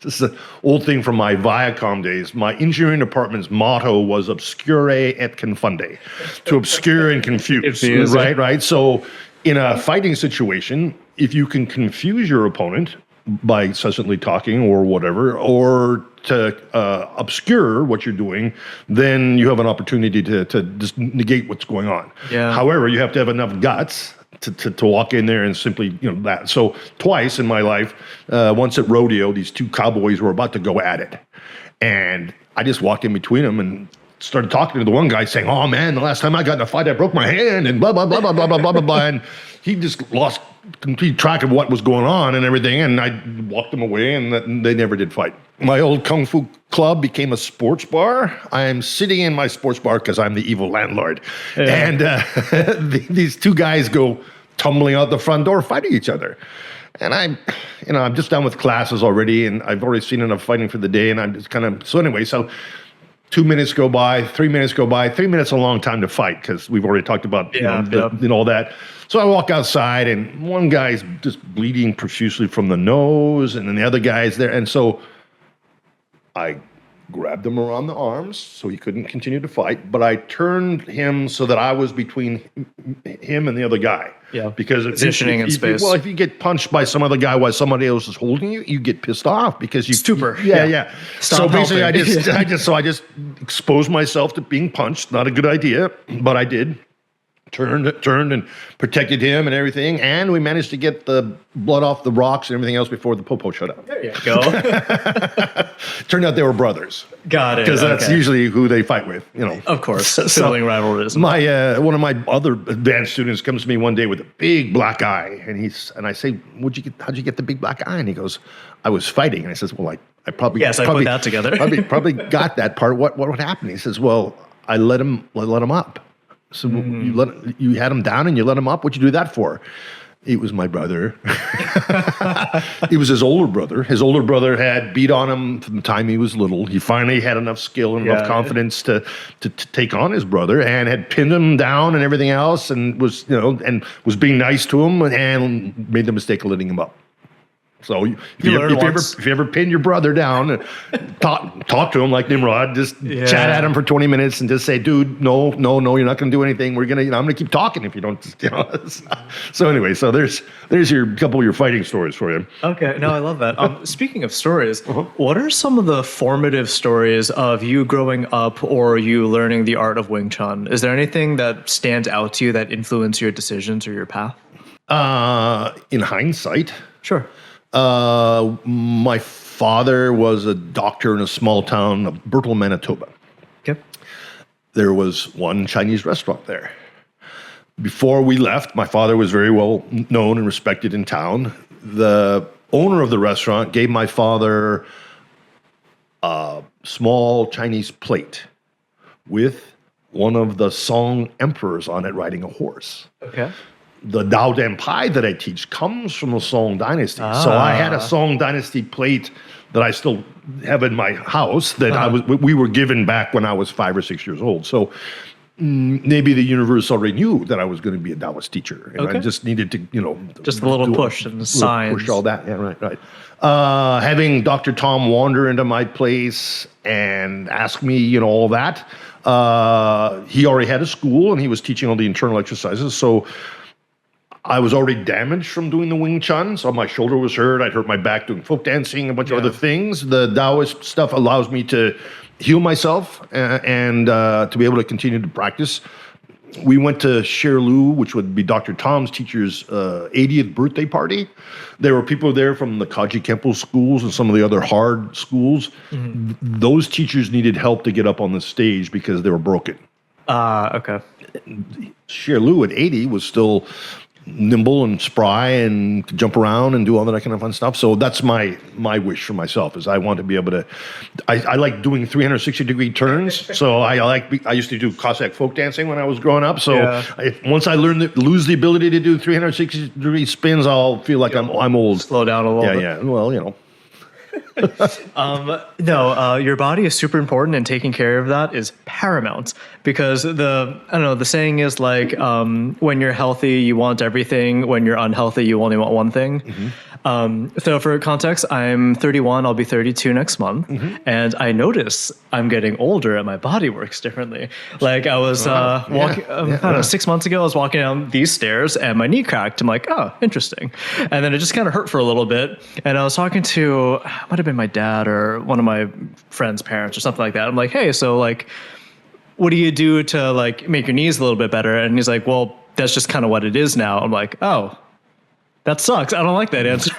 this is an old thing from my Viacom days, my engineering department's motto was obscure et confunde, to obscure and confuse, right? So in a fighting situation, if you can confuse your opponent by incessantly talking or whatever, or to obscure what you're doing, then you have an opportunity to just negate what's going on. Yeah. However, you have to have enough guts to walk in there and simply, that. So twice in my life, once at rodeo, these 2 cowboys were about to go at it. And I just walked in between them and started talking to the one guy saying, oh man, the last time I got in a fight, I broke my hand and blah, blah, blah, blah, blah, blah, blah, blah, blah. And he just lost complete track of what was going on and everything. And I walked them away and they never did fight. My old Kung Fu club became a sports bar. I'm sitting in my sports bar because I'm the evil landlord. Yeah. And these 2 guys go tumbling out the front door fighting each other. And I'm just done with classes already, and I've already seen enough fighting for the day, and I'm just kind of, so anyway, 2 minutes go by, 3 minutes go by. 3 minutes is a long time to fight because we've already talked about all that. So I walk outside, and one guy's just bleeding profusely from the nose, and then the other guy's there. And so I grabbed him around the arms so he couldn't continue to fight, but I turned him so that I was between him and the other guy. Yeah, because positioning in space. Well, if you get punched by some other guy while somebody else is holding you, you get pissed off because you stupor. Yeah. So basically, I just exposed myself to being punched. Not a good idea, but I did. Turned and protected him and everything, and we managed to get the blood off the rocks and everything else before the popo shut up. There you go. Turned out they were brothers. Got it. Because that's usually who they fight with, Of course, sibling rivalries. My one of my other advanced students comes to me one day with a big black eye, and I say, how'd you get the big black eye? And he goes, I was fighting. And I says, well, I probably I put that together. probably got that part. What would happen? He says, well, I let him up. So you had him down and you let him up. What'd you do that for? It was my brother. It was his older brother. His older brother had beat on him from the time he was little. He finally had enough skill and enough confidence to take on his brother, and had pinned him down and everything else, and was being nice to him, and made the mistake of letting him up. So if you ever pin your brother down, talk to him like Nimrod, just chat at him for 20 minutes and just say, dude, no, you're not going to do anything. I'm going to keep talking if you don't. So anyway, so there's your couple of your fighting stories for you. Okay, no, I love that. Speaking of stories, what are some of the formative stories of you growing up or you learning the art of Wing Chun? Is there anything that stands out to you that influenced your decisions or your path? In hindsight, sure. My father was a doctor in a small town of Bertel, Manitoba. Okay. There was one Chinese restaurant there. Before we left, my father was very well known and respected in town. The owner of the restaurant gave my father a small Chinese plate with one of the Song emperors on it riding a horse. Okay. The Dao Dan Pai that I teach comes from the Song dynasty. So I had a Song dynasty plate that I still have in my house that we were given back when I was 5 or 6 years old. So maybe the universe already knew that I was going to be a Taoist teacher. And I just needed to, just a little push and signs. Push all that. Yeah, right. Having Dr. Tom wander into my place and ask me, all that. He already had a school and he was teaching all the internal exercises. So I was already damaged from doing the Wing Chun, so my shoulder was hurt. I'd hurt my back doing folk dancing, a bunch of other things. The Taoist stuff allows me to heal myself and to be able to continue to practice. We went to Sherlu, which would be Dr. Tom's teacher's 80th birthday party. There were people there from the Kaji Kempo schools and some of the other hard schools. Mm-hmm. Those teachers needed help to get up on the stage because they were broken. Okay. Sherlu at 80 was still nimble and spry and could jump around and do all that kind of fun stuff. So that's my wish for myself, is I want to be able to, I like doing 360-degree turns. So I used to do Cossack folk dancing when I was growing up. So once I lose the ability to do 360-degree spins, I'll feel like I'm old. Slow down a little bit. Yeah. Well, your body is super important, and taking care of that is paramount, because the saying is like, when you're healthy, you want everything. When you're unhealthy, you only want one thing. Mm-hmm. So for context, I'm 31, I'll be 32 next month. Mm-hmm. And I notice I'm getting older and my body works differently. Like I was walking, 6 months ago, I was walking down these stairs and my knee cracked. I'm like, oh, interesting. And then it just kind of hurt for a little bit. And I was talking to, might have been my dad or one of my friend's parents or something like that. I'm like, hey, so like, what do you do to like make your knees a little bit better? And he's like, well, that's just kind of what it is now. I'm like, oh, that sucks. I don't like that answer.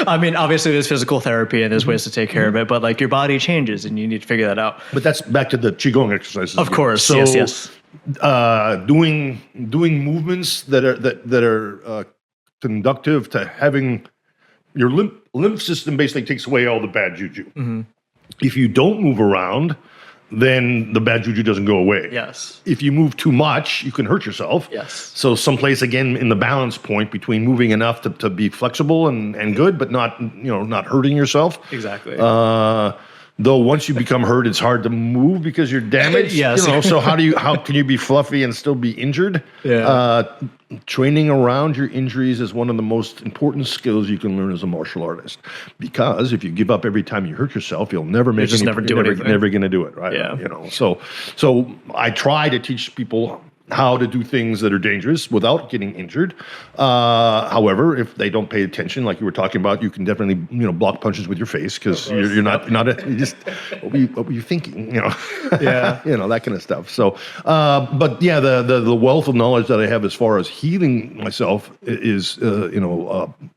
I mean, obviously there's physical therapy and there's ways to take care of it, but like your body changes and you need to figure that out. But that's back to the Qigong exercises. Of course. So, yes. Doing movements that are conductive to having your lymph system basically takes away all the bad juju. Mm-hmm. If you don't move around, then the bad juju doesn't go away. Yes. If you move too much, you can hurt yourself. Yes. So someplace again in the balance point between moving enough to be flexible and good, but not hurting yourself. Exactly. Though once you become hurt, it's hard to move because you're damaged. Yes. So how can you be fluffy and still be injured? Yeah. Training around your injuries is one of the most important skills you can learn as a martial artist. Because if you give up every time you hurt yourself, you'll never make never going to do it, right? Yeah. So I try to teach people how to do things that are dangerous without getting injured. However, if they don't pay attention, like you were talking about, you can definitely block punches with your face because you're not you just what were you thinking? Yeah, that kind of stuff. So, but yeah, the wealth of knowledge that I have as far as healing myself is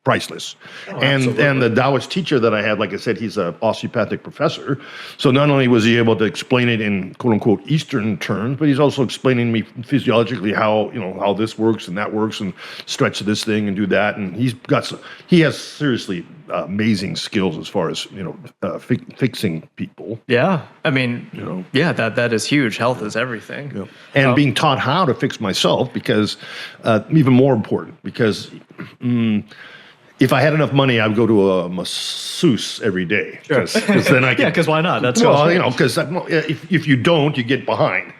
priceless. And the Taoist teacher that I had, like I said, he's an osteopathic professor. So not only was he able to explain it in quote unquote Eastern terms, but he's also explaining to me physiologically how this works and that works, and stretch this thing and do that. And he has seriously amazing skills as far as fixing people. level. Yeah. I mean, yeah, that is huge. Health is everything. Yeah. And being taught how to fix myself, because even more important, because if I had enough money, I would go to a masseuse every day. Sure. Because then I could, Yeah, because why not? That's well, great. because if you don't, you get behind.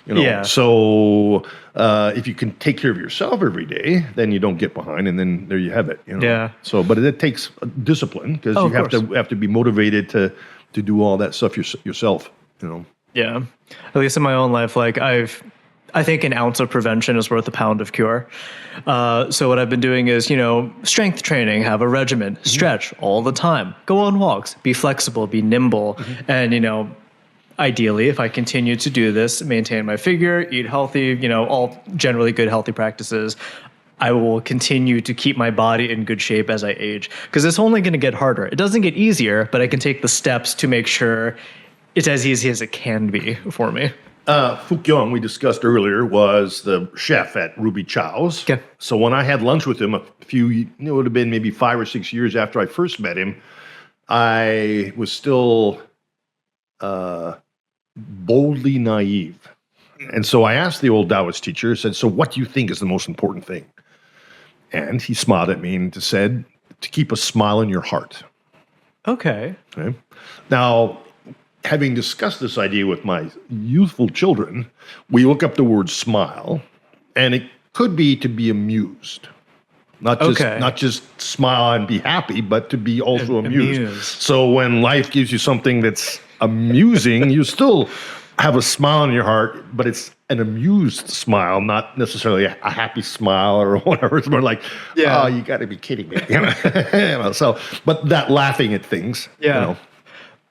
Yeah. So if you can take care of yourself every day, then you don't get behind, and then there you have it. Yeah. So, but it takes discipline, because you have to be motivated to do all that stuff yourself. Yeah. At least in my own life, like I think an ounce of prevention is worth a pound of cure. So what I've been doing is, strength training, have a regimen, stretch all the time, go on walks, be flexible, be nimble. And, ideally, if I continue to do this, maintain my figure, eat healthy, all generally good healthy practices, I will continue to keep my body in good shape as I age. Because it's only going to get harder. It doesn't get easier, but I can take the steps to make sure it's as easy as it can be for me. Fook Young, we discussed earlier, was the chef at Ruby Chow's. Okay. So when I had lunch with him it would have been maybe 5 or 6 years after I first met him, I was still boldly naive. And so I asked the old Taoist teacher, said, so what do you think is the most important thing? And he smiled at me and said, to keep a smile in your heart. Okay. Now, having discussed this idea with my youthful children, we look up the word smile, and it could be to be amused. Not just smile and be happy, but to be also amused. So when life gives you something that's amusing, you still have a smile in your heart, but it's an amused smile, not necessarily a happy smile or whatever. It's more like, oh, you got to be kidding me. So, but that laughing at things. Yeah.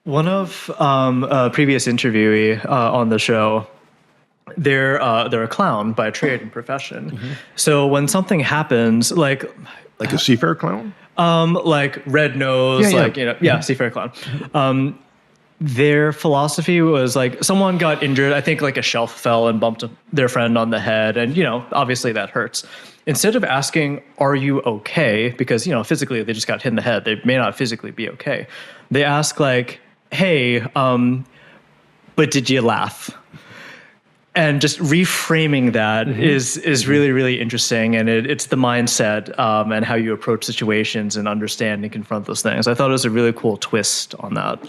One of a previous interviewee on the show, they're a clown by trade and profession. So when something happens, like a seafarer clown, like red nose, seafarer clown. Their philosophy was like someone got injured. I think like a shelf fell and bumped their friend on the head, and obviously that hurts. Instead of asking, "Are you okay?" because physically they just got hit in the head, they may not physically be okay. They ask like, "Hey, but did you laugh?" And just reframing that is really, really interesting. And it's the mindset and how you approach situations and understand and confront those things. I thought it was a really cool twist on that.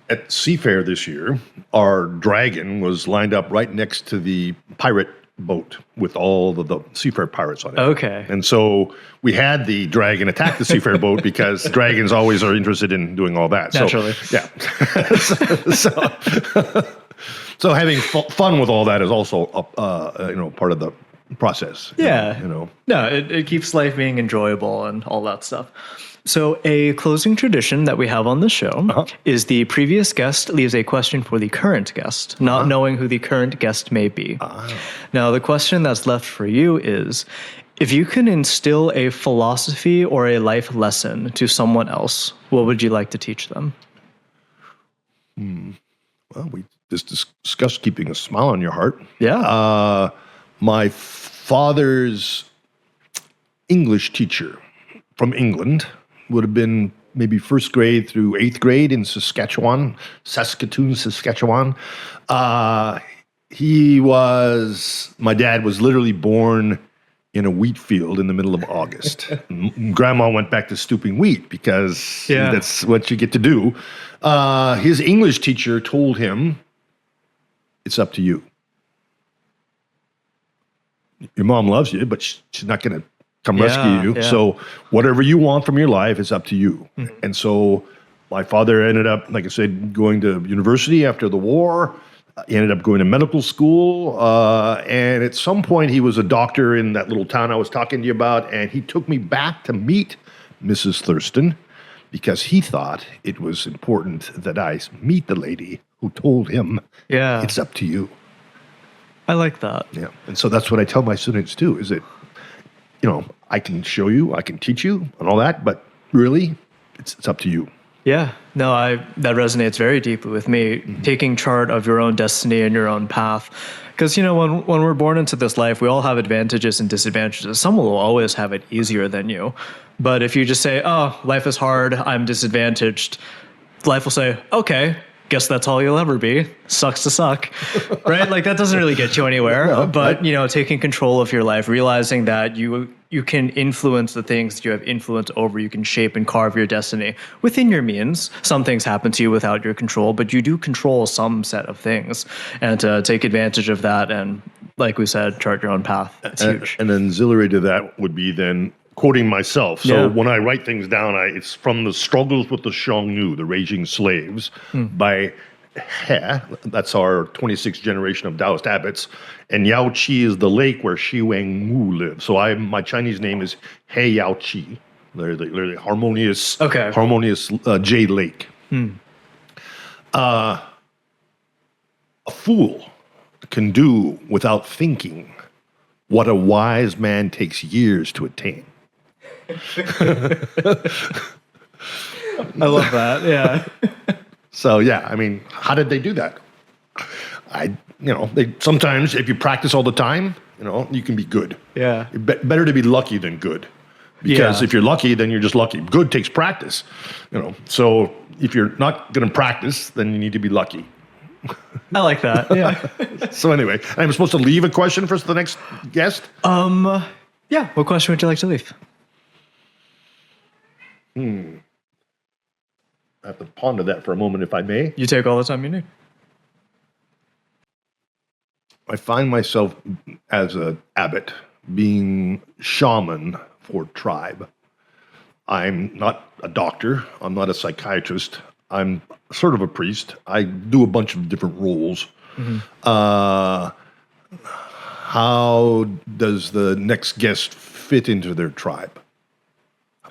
At Seafair this year, our dragon was lined up right next to the pirate boat with all the Seafair pirates on it. Okay. And so we had the dragon attack the Seafair boat because dragons always are interested in doing all that. Naturally. So, yeah. So having fun with all that is also part of the process. Yeah. No, it keeps life being enjoyable and all that stuff. So a closing tradition that we have on the show is the previous guest leaves a question for the current guest, not knowing who the current guest may be. Now, the question that's left for you is, if you can instill a philosophy or a life lesson to someone else, what would you like to teach them? Well, we just discussed keeping a smile on your heart. Yeah. My father's English teacher from England would have been maybe first grade through 8th grade in Saskatchewan. My dad was literally born in a wheat field in the middle of August. Grandma went back to stooping wheat because that's what you get to do. His English teacher told him, it's up to you. Your mom loves you, but she's not going to come rescue you. Yeah. So whatever you want from your life is up to you. And so my father ended up, like I said, going to university after the war. He ended up going to medical school. And at some point he was a doctor in that little town I was talking to you about. And he took me back to meet Mrs. Thurston because he thought it was important that I meet the lady who told him, it's up to you. I like that. Yeah. And so that's what I tell my students too, is that, I can show you, I can teach you and all that, but really it's up to you. Yeah, no, that resonates very deeply with me, taking charge of your own destiny and your own path. Because, when we're born into this life, we all have advantages and disadvantages. Some will always have it easier than you. But if you just say, oh, life is hard, I'm disadvantaged, life will say, okay, guess that's all you'll ever be. Sucks to suck, right? Like that doesn't really get you anywhere. No, but taking control of your life, realizing that you can influence the things that you have influence over. You can shape and carve your destiny within your means. Some things happen to you without your control, but you do control some set of things, and to take advantage of that and, like we said, chart your own path. It's huge. And auxiliary to that would be then quoting myself. So when I write things down, it's from the Struggles with the Xiongnu, the Raging Slaves, by He. That's our 26th generation of Taoist abbots. And Yao Qi is the lake where Shi Wang Wu lives. So my Chinese name is He Yao Qi. They're the harmonious jade lake. A fool can do without thinking what a wise man takes years to attain. I love that. Yeah. So I mean, how did they do that? They sometimes, if you practice all the time, you can be good. Yeah. Better to be lucky than good, because if you're lucky, then you're just lucky. Good takes practice. So if you're not going to practice, then you need to be lucky. I like that. Yeah. So anyway, I'm supposed to leave a question for the next guest. Yeah. What question would you like to leave? I have to ponder that for a moment, if I may. You take all the time you need. I find myself as an abbot being shaman for tribe. I'm not a doctor. I'm not a psychiatrist. I'm sort of a priest. I do a bunch of different roles. How does the next guest fit into their tribe?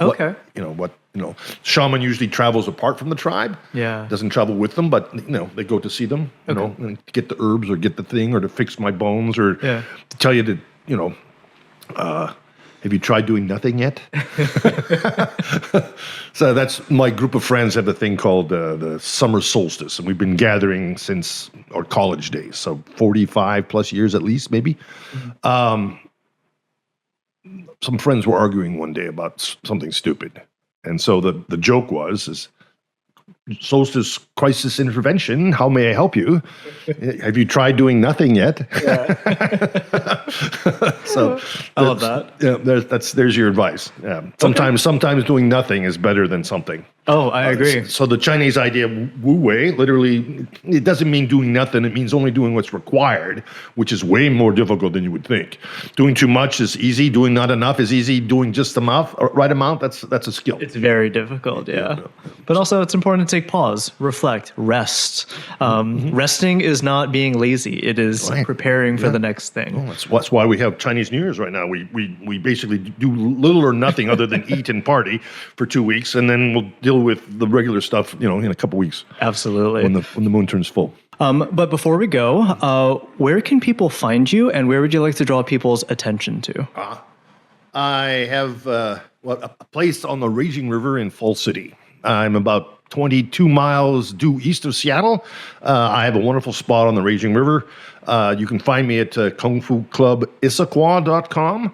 Okay. Shaman usually travels apart from the tribe. Yeah. Doesn't travel with them, but they go to see them. And to get the herbs or get the thing or to fix my bones or to tell you that have you tried doing nothing yet? So that's my group of friends have a thing called the summer solstice, and we've been gathering since our college days, so 45 plus years at least, maybe. Some friends were arguing one day about something stupid. And so the joke was solstice crisis intervention, how may I help you? Have you tried doing nothing yet? So I love that. Yeah, there's your advice. Yeah. Sometimes doing nothing is better than something. Oh, I agree. So the Chinese idea of Wu Wei, literally, it doesn't mean doing nothing. It means only doing what's required, which is way more difficult than you would think. Doing too much is easy. Doing not enough is easy. Doing just the right amount, that's a skill. It's very difficult, yeah. But also it's important to take pause, reflect, rest. Resting is not being lazy. It is preparing for the next thing. Well, that's why we have Chinese New Year's right now. We basically do little or nothing other than eat and party for 2 weeks, and then we'll deal with the regular stuff, in a couple weeks. Absolutely. When the moon turns full. But before we go, where can people find you, and where would you like to draw people's attention to? I have a place on the Raging River in Fall City. I'm about 22 miles due east of Seattle. I have a wonderful spot on the Raging River. You can find me at kungfuclubissaquah.com.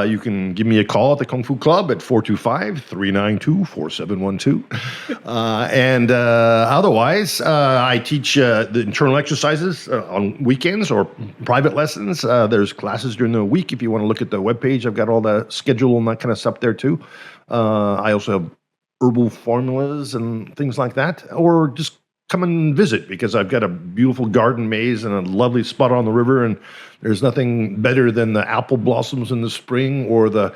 You can give me a call at the Kung Fu Club at 425-392-4712. And otherwise, I teach the internal exercises on weekends or private lessons. There's classes during the week. If you want to look at the webpage, I've got all the schedule and that kind of stuff there too. I also have herbal formulas and things like that, or just come and visit because I've got a beautiful garden maze and a lovely spot on the river, and there's nothing better than the apple blossoms in the spring or the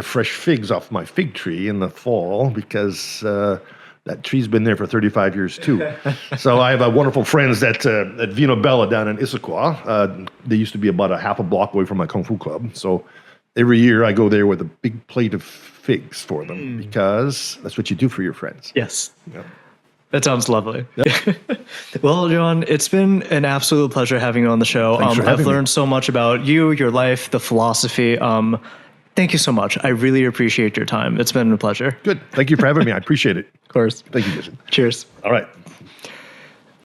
fresh figs off my fig tree in the fall, because that tree's been there for 35 years too. So I have wonderful friends at Vino Bella down in Issaquah. They used to be about a half a block away from my Kung Fu Club. So every year I go there with a big plate of figs for them because that's what you do for your friends. Yes. Yeah. That sounds lovely. Yep. Well, John, it's been an absolute pleasure having you on the show. I've learned so much about you, your life, the philosophy. Thank you so much. I really appreciate your time. It's been a pleasure. Good. Thank you for having me. I appreciate it. Of course. Thank you, Jason. Cheers. All right.